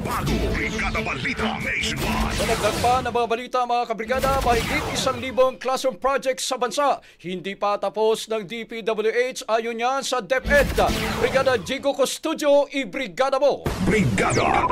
Bago Brigada Balita Nationwide. Nagdag pa ng mga balita mga kabrigada, mahigit 1,000 classroom projects sa bansa. Hindi pa tapos ng DPWH ayon yan sa DepEd. Brigada Jigo Custodio, i-brigada mo. Brigada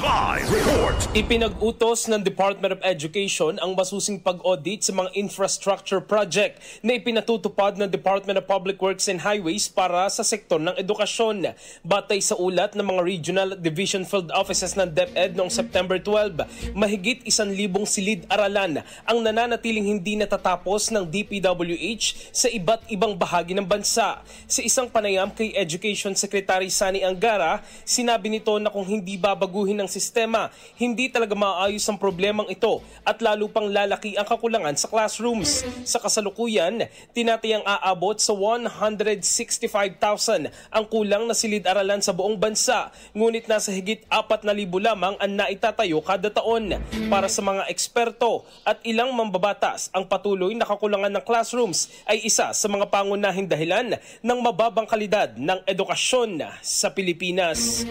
Live Report. Ipinag-utos ng Department of Education ang masusing pag-audit sa mga infrastructure project na ipinatutupad ng Department of Public Works and Highways para sa sektor ng edukasyon. Batay sa ulat ng mga Regional Division Field Offices ng DepEd noong September 12, mahigit 1,000 silid-aralan ang nananatiling hindi natatapos ng DPWH sa iba't ibang bahagi ng bansa. Sa isang panayam kay Education Secretary Sani Angara, sinabi nito na kung hindi babaguhin ng sistema, hindi talaga maayos ang problemang ito at lalo pang lalaki ang kakulangan sa classrooms. Sa kasalukuyan, tinatayang aabot sa 165,000 ang kulang na silid-aralan sa buong bansa, ngunit nasa higit 4,000 lamang ang naitatayo kada taon. Para sa mga eksperto at ilang mambabatas, ang patuloy na kakulangan ng classrooms ay isa sa mga pangunahing dahilan ng mababang kalidad ng edukasyon sa Pilipinas.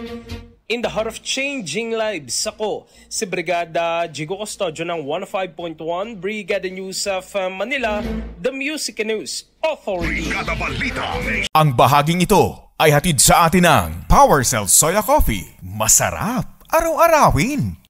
In the heart of changing lives, ako si Brigada Jigo Custodio ng 105.1 Brigada News of Manila, the Music News Authority. Brigada Balita Nationwide. Ang bahaging ito ay hatid sa atin ng PowerCell Soya Coffee. Masarap araw-arawin.